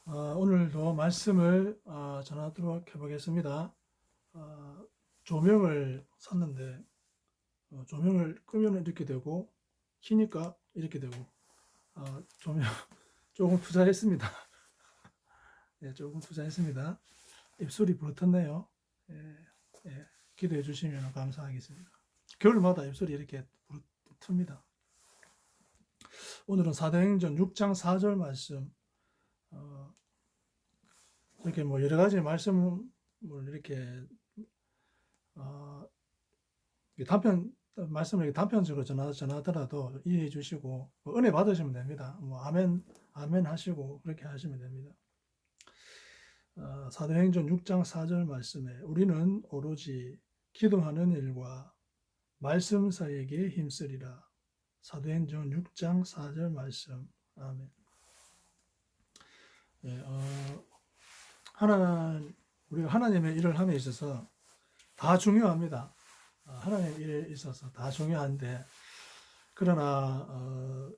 오늘도 말씀을 전하도록 해보겠습니다. 조명을 샀는데 조명을 끄면 이렇게 되고 키니까 이렇게 되고 조명 조금 투자했습니다. 예, 조금 투자했습니다. 입술이 부르텄네요. 예, 예, 기도해 주시면 감사하겠습니다. 겨울마다 입술이 이렇게 부르텄습니다. 오늘은 사도행전 6장 4절 말씀 이렇게 뭐 여러 가지 말씀을 이렇게 어, 말씀을 단편적으로 전하더라도 이해해 주시고 뭐 은혜 받으시면 됩니다. 뭐 아멘 하시고 그렇게 하시면 됩니다. 사도행전 6장 4절 말씀에 우리는 오로지 기도하는 일과 말씀 사이에게 힘쓰리라. 사도행전 6장 4절 말씀. 아멘. 예, 우리가 하나님의 일을 함에 있어서 다 중요합니다. 하나님의 일에 있어서 다 중요한데 그러나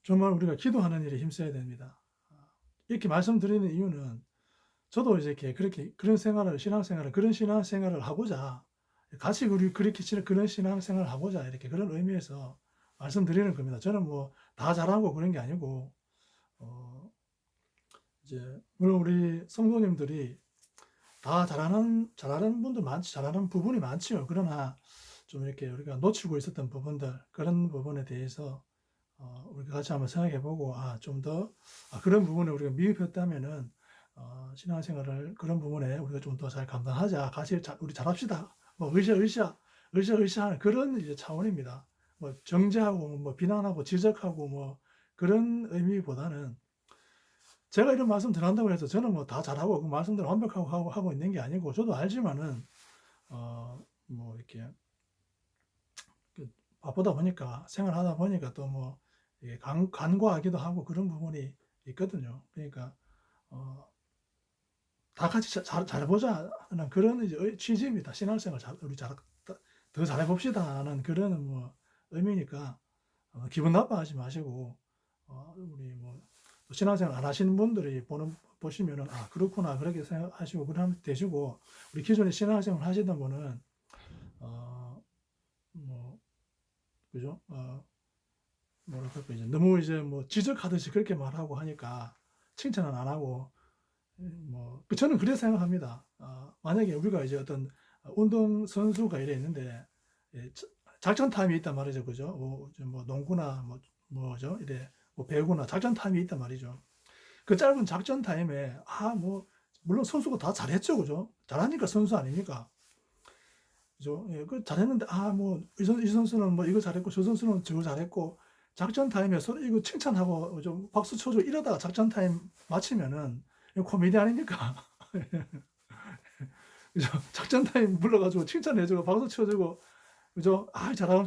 정말 우리가 기도하는 일에 힘써야 됩니다. 이렇게 말씀드리는 이유는 저도 이제 그렇게 그런 생활을 신앙생활을 그런 신앙생활을 하고자 같이 우리 그렇게 그런 신앙생활을 하고자 이렇게 그런 의미에서 말씀드리는 겁니다. 저는 뭐 다 잘하고 그런 게 아니고 이제 물론 우리 성도님들이 다 잘하는 분들 많지, 잘하는 부분이 많지요. 그러나 좀 이렇게 우리가 놓치고 있었던 부분들, 그런 부분에 대해서 우리가 같이 한번 생각해보고, 좀 더 그런 부분에 우리가 미흡했다면은 신앙생활을 그런 부분에 우리가 좀 더 잘 감당하자, 같이 우리 잘합시다. 뭐 으쌰으쌰 하는 그런 이제 차원입니다. 뭐 정죄하고 뭐 비난하고 지적하고 뭐 그런 의미보다는 제가 이런 말씀 드린다고 해서 저는 뭐 다 잘하고 그 말씀대로 완벽하고 하고 있는 게 아니고 저도 알지만은 뭐 이렇게 바쁘다 보니까 생활하다 보니까 또 뭐 간과하기도 하고 그런 부분이 있거든요. 그러니까 다 같이 잘해보자 하는 그런 이제 취지입니다. 신앙생활 우리 더 잘해봅시다 하는 그런 뭐 의미니까 기분 나빠하지 마시고 우리 뭐 신앙생활 안 하시는 분들이 보시면은 그렇구나 그렇게 생각하시고 그러면 되시고 우리 기존에 신앙생활 하시던 분은 뭐 그죠? 뭐랄까 이제 너무 이제 뭐 지적하듯이 그렇게 말하고 하니까 칭찬은 안 하고 뭐 저는 그렇게 생각합니다. 만약에 우리가 이제 어떤 운동 선수가 이래 있는데 예, 작전 타임이 있단 말이죠, 그죠? 뭐 농구나 뭐죠 이래 뭐 배구나 작전 타임이 있단 말이죠. 그 짧은 작전 타임에 뭐 물론 선수가 다 잘했죠, 그죠? 잘하니까 선수 아닙니까? 그죠? 예, 그 잘했는데 뭐 이 선수는 뭐 이거 잘했고 저 선수는 저거 잘했고 작전 타임에 서로 이거 칭찬하고 좀 박수 쳐주고 이러다가 작전 타임 마치면은 이거 코미디 아닙니까? 그죠? 작전 타임 불러가지고 칭찬해주고 박수 쳐주고 그죠?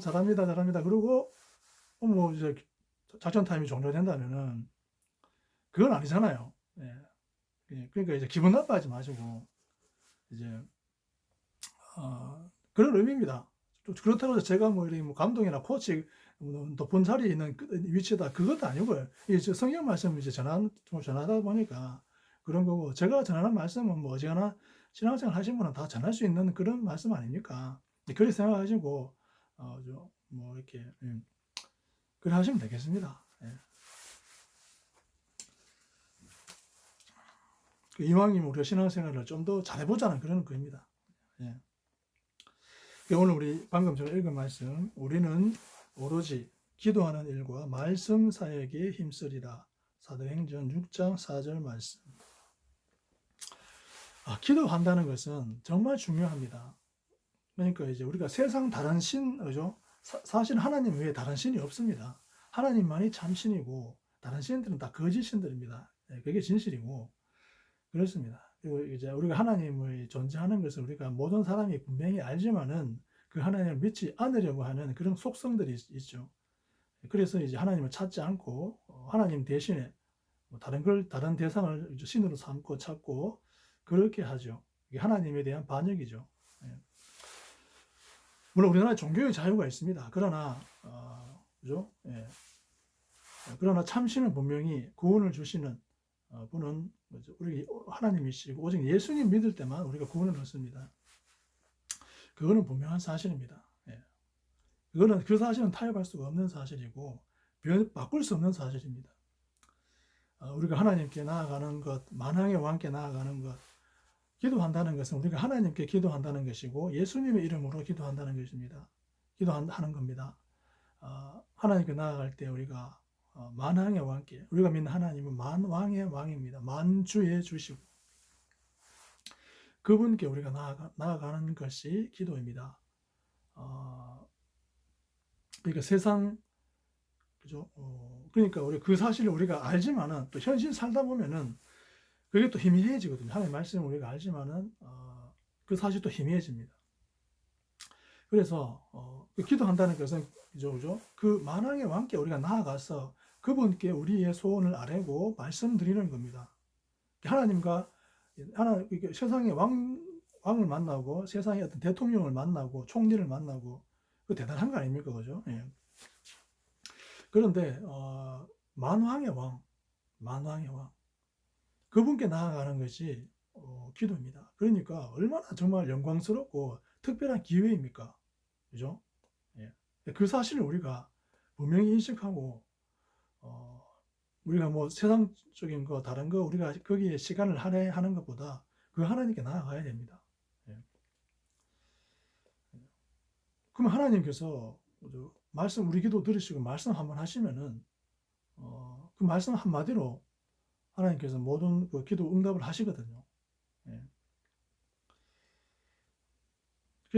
잘합니다, 잘합니다. 그러고 뭐 이제 작전 타임이 종료된다면은 그건 아니잖아요. 예. 그러니까 이제 기분 나빠하지 마시고 이제 그런 의미입니다. 그렇다고 해서 제가 뭐 이렇게 뭐 감독이나 코치 높은 자리에 있는 위치다 그것도 아니고요. 이제 성경 말씀 이제 전하다 보니까 그런 거고 제가 전하는 말씀은 뭐 어지간한 신앙생활 하신 분은 다 전할 수 있는 그런 말씀 아닙니까? 그렇게 생각하시고 뭐 이렇게 그래 하시면 되겠습니다. 예. 이왕이면 우리가 신앙생활을 좀 더 잘해보자는 그런 거입니다. 예. 오늘 우리 방금 제가 읽은 말씀 우리는 오로지 기도하는 일과 말씀 사역에 힘쓰리라. 사도행전 6장 4절 말씀. 기도한다는 것은 정말 중요합니다. 그러니까 이제 우리가 세상 다른 그죠? 사실 하나님 외에 다른 신이 없습니다. 하나님만이 참 신이고 다른 신들은 다 거짓 신들입니다. 그게 진실이고 그렇습니다. 그리고 이제 우리가 하나님의 존재하는 것을 우리가 모든 사람이 분명히 알지만은 그 하나님을 믿지 않으려고 하는 그런 속성들이 있죠. 그래서 이제 하나님을 찾지 않고 하나님 대신에 뭐 다른 대상을 신으로 삼고 찾고 그렇게 하죠. 이게 하나님에 대한 반역이죠. 예. 물론 우리나라에 종교의 자유가 있습니다. 그러나 그죠? 예. 그러나 참신은 분명히 구원을 주시는 분은 우리 하나님이시고 오직 예수님 믿을 때만 우리가 구원을 얻습니다. 그거는 분명한 사실입니다. 예. 그거는 그 사실은 타협할 수가 없는 사실이고 바꿀 수 없는 사실입니다. 우리가 하나님께 나아가는 것, 만왕의 왕께 나아가는 것, 기도한다는 것은 우리가 하나님께 기도한다는 것이고 예수님의 이름으로 기도한다는 것입니다. 기도하는 겁니다. 하나님께 나아갈 때 우리가 만왕의 왕께, 우리가 믿는 하나님은 만왕의 왕입니다. 만주의 주시고 그분께 우리가 나아가는 것이 기도입니다. 그러니까 세상, 그죠? 그러니까 우리 그 사실을 우리가 알지만은 또 현실 살다 보면은 그게 또 희미해지거든요. 하나님의 말씀을 우리가 알지만은 그 사실이 또 희미해집니다. 그래서 기도한다는 것은 그죠? 그 만왕의 왕께 우리가 나아가서 그분께 우리의 소원을 아뢰고 말씀드리는 겁니다. 하나님과 세상의 왕을 만나고 세상의 어떤 대통령을 만나고 총리를 만나고 그 대단한 거 아닙니까, 그죠? 예. 그런데 만왕의 왕 그분께 나아가는 것이 기도입니다. 그러니까 얼마나 정말 영광스럽고 특별한 기회입니까? 그죠? 예. 그 사실을 우리가 분명히 인식하고 우리가 뭐 세상적인 거 다른 거 우리가 거기에 시간을 할애하는 것보다 그 하나님께 나아가야 됩니다. 예. 그럼 하나님께서 말씀 우리 기도 들으시고 말씀 한번 하시면은 그 말씀 한마디로 하나님께서 모든 그 기도 응답을 하시거든요. 예.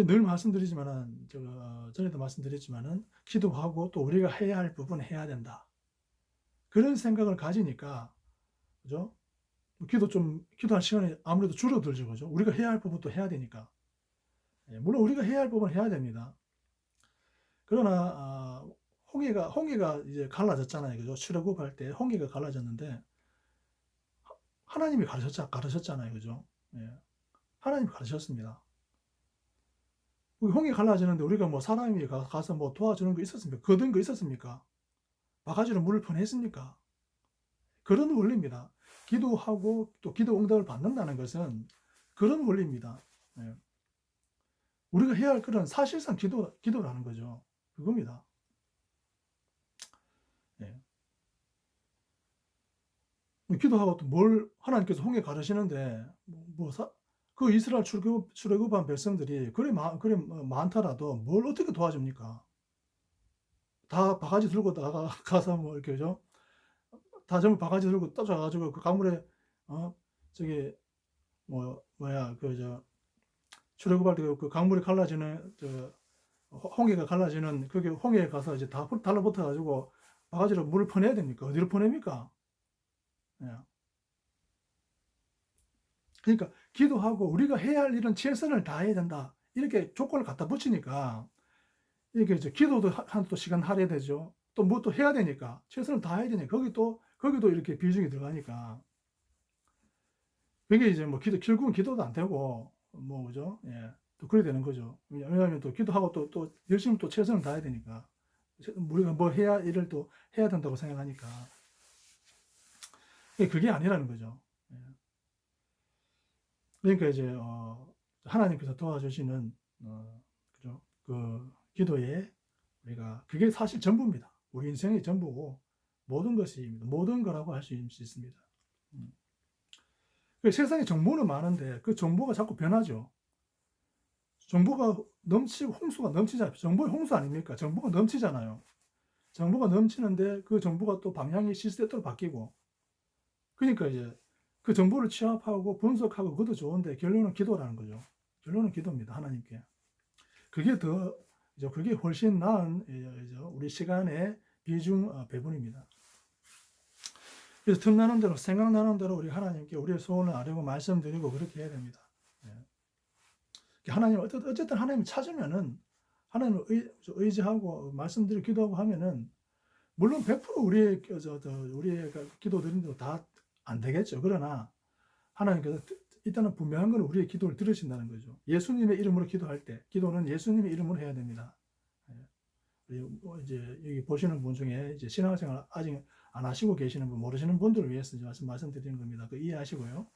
늘 말씀드리지만은 전에도 말씀드렸지만은 기도하고 또 우리가 해야 할 부분 해야 된다. 그런 생각을 가지니까 그죠? 기도할 시간이 아무래도 줄어들죠, 그죠? 우리가 해야 할 부분도 해야 되니까. 예, 물론 우리가 해야 할 부분 해야 됩니다. 그러나 홍해가 이제 갈라졌잖아요, 그죠? 출애굽할 때 홍해가 갈라졌는데 하나님이 가르쳤잖아요, 그죠? 예, 하나님이 가르쳤습니다. 홍해 갈라지는데 우리가 뭐 사람이 가서 뭐 도와주는 거 있었습니까? 거둔 거 있었습니까? 바가지로 물을 퍼냈습니까? 그런 원리입니다. 기도하고 또 기도 응답을 받는다는 것은 그런 원리입니다. 예. 우리가 해야 할 것은 사실상 기도라는 거죠. 그겁니다. 예. 기도하고 또 하나님께서 홍해 가르시는데 그 이스라엘 출애굽한 백성들이 그래 많더라도 뭘 어떻게 도와줍니까? 다 바가지 들고 가서 뭐 이렇게 죠? 다 전부 바가지 들고 떠져가지고 그 강물에 저기 출애굽할 때 그 강물이 갈라지는 홍해가 갈라지는 그게 홍해에 가서 이제 다 달라붙어 가지고 바가지로 물을 퍼내야 됩니까? 어디로 퍼냅니까? 예. 그러니까 기도하고 우리가 해야 할 일은 최선을 다해야 된다. 이렇게 조건을 갖다 붙이니까 이렇게 이제 기도도 또 시간 할애야 되죠. 또 뭐 또 해야 되니까 최선을 다해야 되니까 거기도 이렇게 비중이 들어가니까 그게 이제 뭐 결국은 기도도 안 되고 뭐 그죠? 예. 또 그래 되는 거죠. 왜냐하면 또 기도하고 또 열심히 또 최선을 다해야 되니까 우리가 뭐 일을 또 해야 된다고 생각하니까 그게 아니라는 거죠. 예. 그러니까 이제 하나님께서 도와주시는 그죠? 그 기도에 우리가 그게 사실 전부입니다. 우리 인생의 전부고 모든 것입니다. 모든 거라고 할 수 있습니다. 세상에 정보는 많은데 그 정보가 자꾸 변하죠. 정보가 넘치고 홍수가 넘치잖아요. 정보의 홍수 아닙니까? 정보가 넘치잖아요. 정보가 넘치는데 그 정보가 또 방향이 시시때때로 바뀌고 그러니까 이제 그 정보를 취합하고 분석하고 그것도 좋은데 결론은 기도라는 거죠. 결론은 기도입니다. 하나님께. 그게 훨씬 나은 우리 시간의 비중 배분입니다. 그래서 틈나는 대로 생각나는 대로 우리 하나님께 우리의 소원을 아뢰고 말씀드리고 그렇게 해야 됩니다. 하나님 어쨌든 하나님을 찾으면은 하나님을 의지하고 말씀드리고 기도하고 하면은 물론 100% 우리의 기도 드린 대로 다 안 되겠죠. 그러나 하나님께서 일단은 분명한 건 우리의 기도를 들으신다는 거죠. 예수님의 이름으로 기도할 때 기도는 예수님의 이름으로 해야 됩니다. 이제 여기 보시는 분 중에 이제 신앙생활 아직 안 하시고 계시는 분, 모르시는 분들을 위해서 말씀드리는 겁니다. 그 이해하시고요.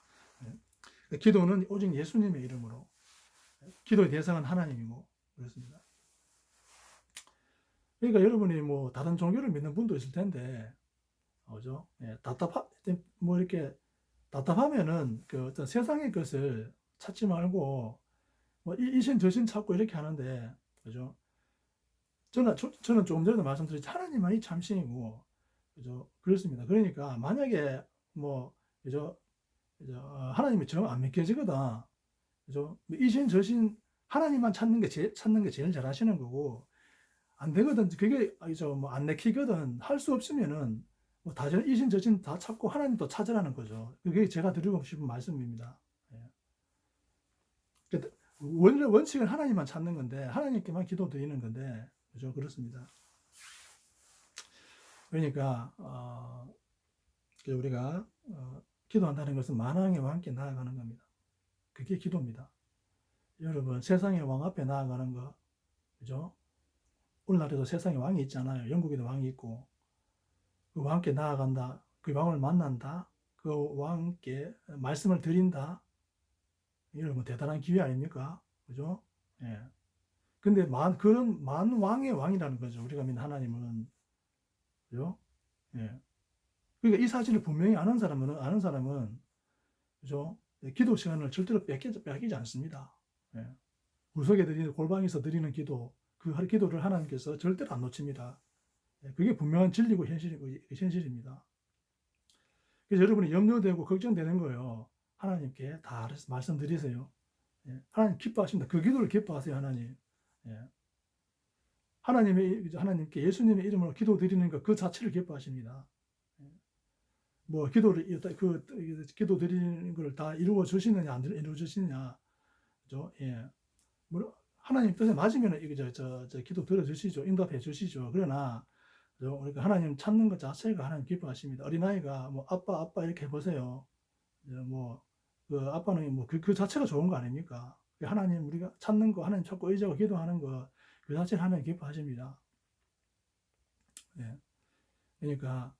예. 기도는 오직 예수님의 이름으로, 기도의 대상은 하나님이고 그렇습니다. 그러니까 여러분이 뭐 다른 종교를 믿는 분도 있을 텐데, 그죠? 예, 뭐 이렇게 답답하면은 그 어떤 세상의 것을 찾지 말고 뭐 이신 저신 찾고 이렇게 하는데, 그죠? 저는 조금 전에도 말씀드렸지, 하나님만이 참신이고, 그죠? 그렇습니다. 그러니까 만약에 뭐 그죠? 하나님이 정 안 믿겨지거든, 그죠? 이신 저신 하나님만 찾는 게 제일 잘하시는 거고, 안 되거든, 그게 뭐안 내키거든, 할 수 없으면은 뭐 이신 저신 다 찾고 하나님 또 찾으라는 거죠. 그게 제가 드리고 싶은 말씀입니다. 예. 원래 원칙은 하나님만 찾는 건데, 하나님께만 기도 드리는 건데, 그죠? 그렇습니다. 그러니까 우리가 기도한다는 것은 만왕의 왕께 나아가는 겁니다. 그게 기도입니다. 여러분, 세상의 왕 앞에 나아가는 거, 그죠? 오늘날에도 세상에 왕이 있잖아요. 영국에도 왕이 있고, 그 왕께 나아간다, 그 왕을 만난다, 그 왕께 말씀을 드린다. 여러분, 대단한 기회 아닙니까? 그죠? 예. 근데 그런 왕의 왕이라는 거죠. 우리가 믿는 하나님은. 그죠? 예. 그러니까 이 사실을 분명히 아는 사람은, 그죠? 기도 시간을 절대로 뺏기지 않습니다. 예. 구석에 골방에서 드리는 기도, 그 기도를 하나님께서 절대로 안 놓칩니다. 예. 그게 분명한 진리고 현실입니다. 그래서 여러분이 염려되고 걱정되는 거예요. 하나님께 다 말씀드리세요. 예. 하나님 기뻐하십니다. 그 기도를 기뻐하세요, 하나님. 예. 하나님께 예수님의 이름으로 기도 드리는 것 그 자체를 기뻐하십니다. 뭐 기도 드리는 걸 다 이루어 주시느냐 안 이루어 주시느냐, 그죠? 예. 뭐 하나님 뜻에 맞으면 기도 들어 주시죠. 응답해 주시죠. 그러나 우리가 하나님 찾는 것 자체가 하나님 기뻐하십니다. 어린아이가 뭐 아빠 이렇게 해보세요. 뭐그 아빠는 그 자체가 좋은 거 아닙니까? 하나님 우리가 찾는 거, 하나님 찾고 의지하고 기도하는 거, 그 자체를 하나님 기뻐하십니다. 예. 그러니까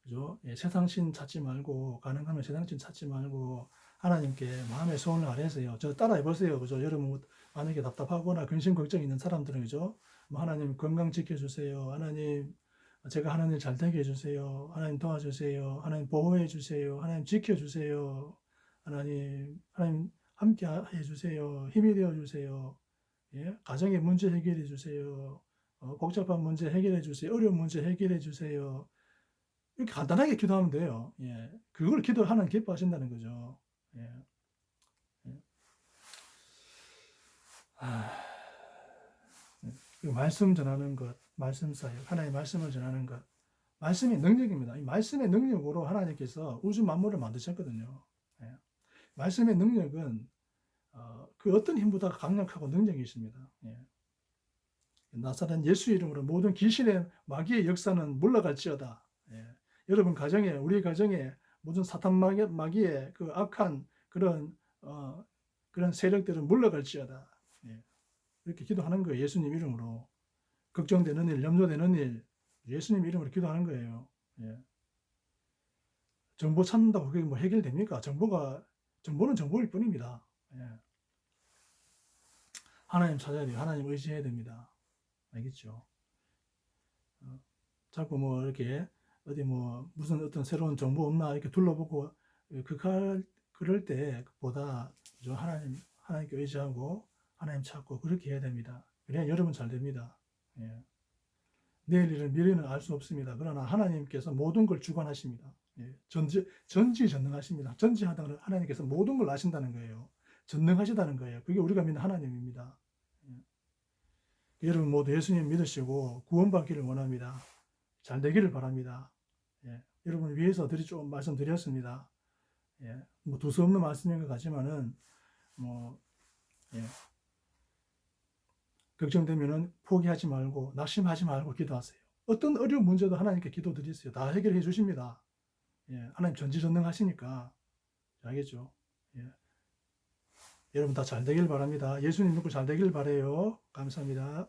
그죠? 예, 세상신 찾지 말고, 가능하면 세상신 찾지 말고 하나님께 마음의 소원을 아뢰세요. 저 따라해 보세요. 그죠? 여러분 만약에 답답하거나 근심 걱정 있는 사람들은, 그죠? 뭐 하나님 건강 지켜주세요. 하나님 제가 하는 일 잘 되게 해주세요. 하나님 도와주세요. 하나님 보호해 주세요. 하나님 지켜주세요. 하나님 함께 해주세요. 힘이 되어 주세요. 예? 가정의 문제 해결해 주세요. 복잡한 문제 해결해 주세요. 어려운 문제 해결해 주세요. 이렇게 간단하게 기도하면 돼요. 예. 그걸 기도하는 기뻐하신다는 거죠. 예. 예. 말씀 전하는 것, 말씀 사역, 하나님의 말씀을 전하는 것, 말씀의 능력입니다. 이 말씀의 능력으로 하나님께서 우주 만물을 만드셨거든요. 예. 말씀의 능력은 그 어떤 힘보다 강력하고 능력이 있습니다. 예. 나사렛 예수 이름으로 모든 귀신의 마귀의 역사는 물러갈지어다. 예. 여러분 가정에, 우리 가정에 모든 사탄 마귀의 그 악한 그런 세력들은 물러갈지어다. 예. 이렇게 기도하는 거예요. 예수님 이름으로. 걱정되는 일, 염려되는 일, 예수님 이름으로 기도하는 거예요. 예. 정보 찾는다고 그게 뭐 해결됩니까? 정보는 정보일 뿐입니다. 예. 하나님 찾아야 돼요. 하나님 의지해야 됩니다. 알겠죠? 자꾸 뭐 이렇게 어디 뭐 무슨 어떤 새로운 정보 없나 이렇게 둘러보고 그럴 때보다 하나님께 의지하고 하나님 찾고 그렇게 해야 됩니다. 그래야 여러분 잘 됩니다. 예. 내일 일을 미래는 알 수 없습니다. 그러나 하나님께서 모든 걸 주관하십니다. 예. 전지전능하십니다. 전지하다는 하나님께서 모든 걸 아신다는 거예요. 전능하시다는 거예요. 그게 우리가 믿는 하나님입니다. 예. 여러분 모두 예수님 믿으시고 구원받기를 원합니다. 잘 되기를 바랍니다. 예. 여러분을 위해서 좀 말씀드렸습니다. 예. 뭐 두서없는 말씀인 것 같지만은 예. 걱정되면은 포기하지 말고 낙심하지 말고 기도하세요. 어떤 어려운 문제도 하나님께 기도드리세요. 다 해결해 주십니다. 예. 하나님 전지전능하시니까. 알겠죠? 예. 여러분 다 잘 되길 바랍니다. 예수님 믿고 잘 되길 바래요. 감사합니다.